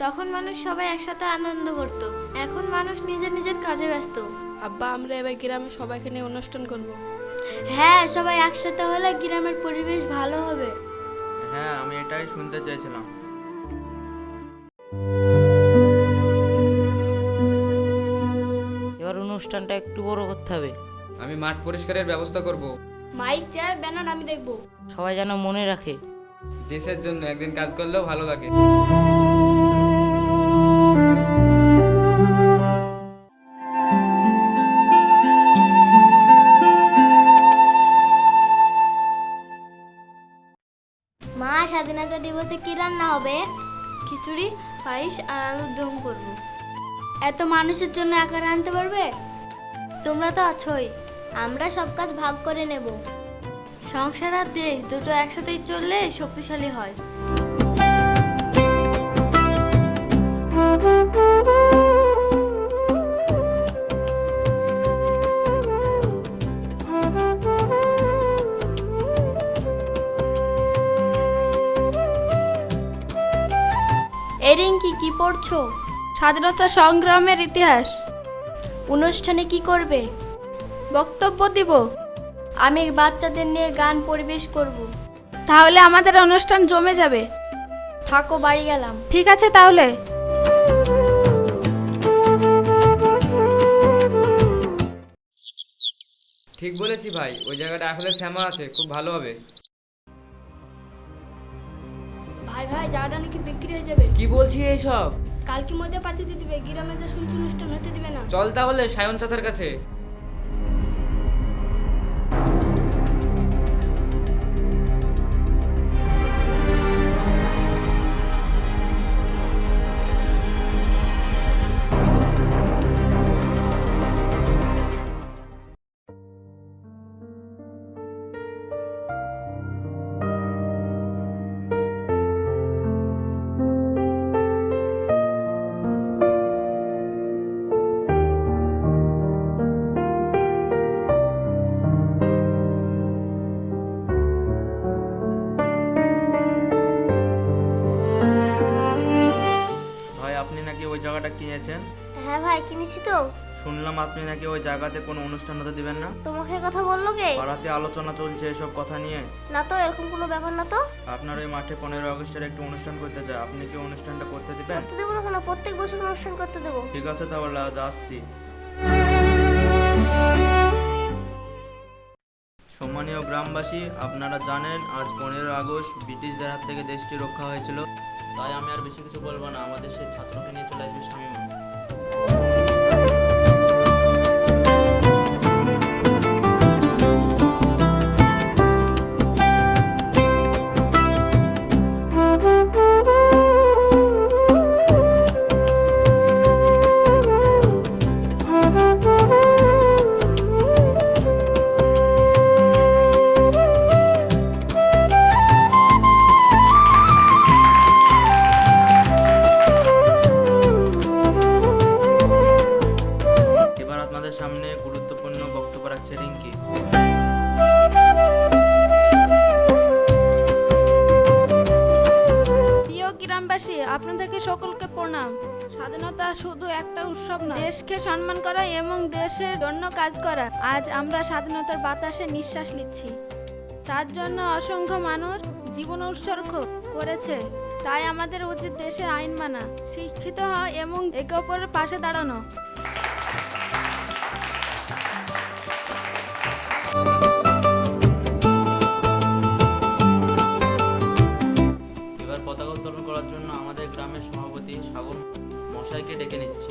তখন মানুষ সবাই একসাথে আনন্দ করত। এখন মানুষ নিজের নিজের কাজে ব্যস্ত। আব্বা, আমরা এবার গ্রামে সবাইকে নিয়ে অনুষ্ঠান করব। হ্যাঁ, সবাই একসাথে হলে গ্রামের পরিবেশ ভালো হবে। হ্যাঁ, আমি এটাই শুনতে চাইছিলাম। এবার অনুষ্ঠানটা একটু বড় করতে হবে। আমি মাঠ পরিষ্কারের ব্যবস্থা করব। মাইক, চেয়ার, ব্যানার আমি দেখব। সবাই যেন মনে রাখে, দেশের জন্য একদিন কাজ করলেও ভালো লাগে। মা, স্বাধীনতা দিবসে কি রান্না হবে? খিচুড়ি, পায়েস আর আলুর দম করব। এত মানুষের জন্য একা রাঁধতে পারবে? তোমরা তো আছোই, আমরা সব কাজ ভাগ করে নেব। সংসার আর দেশ দুটো একসাথেই চললে শক্তিশালী হয়। এরিঙ্কি, কি পড়ছো? স্বাধীনতা সংগ্রামের ইতিহাস। অনুষ্ঠানে কি করবে? বক্তব্য দিব। আমি বাচ্চাদের নিয়ে গান পরিবেশ করব। তাহলে আমাদের অনুষ্ঠান জমে যাবে। থাকো, বাড়ি গেলাম। ঠিক আছে তাহলে। ঠিক বলেছি ভাই, ওই জায়গাটা আসলে শ্যামা আছে, খুব ভালো হবে। ভাই ভাই, জায়গাটা নাকি বিক্রি হয়ে যাবে। কি বলছি এইসব? কালকে মধ্যে পাঠিয়ে দিয়ে দিবে, গ্রামে যা শুনছি অনুষ্ঠান হতে দিবে না। চল তাহলে সায়ন চাচার কাছে। ভাই, আপনি নাকি ওই জায়গাটা কিনেছেন? হ্যাঁ ভাই, কিনেছি তো। শুনলাম আপনি নাকি ওই জায়গাতে কোনো অনুষ্ঠান হতে দিবেন না। তোমাকে কথা বললো কে? পাড়াতে আলোচনা চলছে এসব কথা নিয়ে। না তো, এরকম কোনো ব্যাপার না তো। আপনার ওই মাঠে 15 আগস্টের একটু অনুষ্ঠান করতে চাই, আপনি কি অনুষ্ঠানটা করতে দিবেন? করতে দেবো না কেন? প্রত্যেক বছর অনুষ্ঠান করতে দেবো। ঠিক আছে, তাহলে আজ আসছি। সম্মানীয় গ্রামবাসী, আপনারা জানেন আজ 15 আগস্ট ব্রিটিশদের হাত থেকে দেশটি রক্ষা হয়েছিল। তাই আমি আর বেশি কিছু বলবো না, আমাদের সেই ছাত্রকে নিয়ে চলে আসবে শামীমা। এবার আপনাদের সামনে গুরুত্বপূর্ণ বক্তব্য রাখছে রিঙ্কি। প্রিয় গ্রামবাসী, আপনাদেরকে সকলকে প্রণাম। স্বাধীনতা শুধু একটা উৎসব না, দেশকে সম্মান করা এবং দেশের জন্য কাজ করা। আজ আমরা স্বাধীনতার বাতাসে নিঃশ্বাস নিচ্ছি, তার জন্য অসংখ্য মানুষ জীবন উৎসর্গ করেছে। তাই আমাদের উচিত দেশের আইন মানা, শিক্ষিত হওয়া এবং একে অপরের পাশে দাঁড়ানো। এবার পতাকা উত্তোলন করার জন্য আমাদের গ্রামের সভাপতি সাগর মশাইকে ডেকে নিচ্ছি।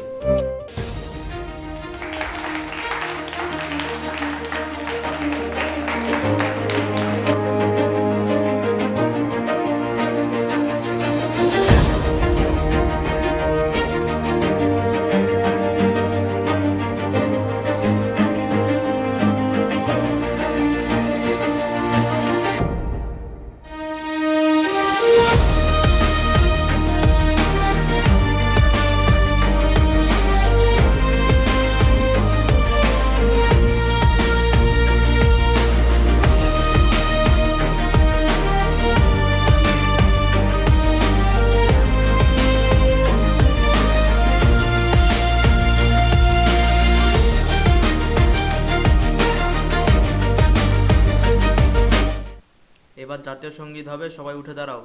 এবার জাতীয় সঙ্গীত হবে, সবাই উঠে দাঁড়াও।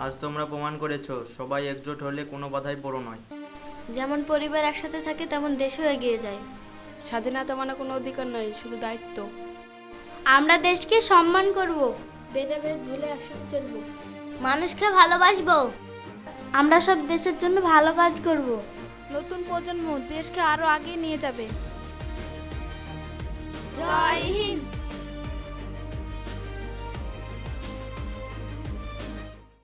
আজ তোমরা প্রমাণ করেছো সবাই একজোট হলে কোনো বাধাই বড় নয়। যেমন পরিবার একসাথে থাকে তেমন দেশও এগিয়ে যায়। স্বাধীনতা মানে কোনো অধিকার নয়, শুধু দায়িত্ব। আমরা দেশকে সম্মান করব, ভেদাভেদ ভুলে একসাথে চলবো। মানুষকে ভালোবাসবো, আমরা সব দেশের জন্য ভালো কাজ করব। নতুন প্রজন্ম দেশকে আরো আগে নিয়ে যাবে। জয় হিন্দ।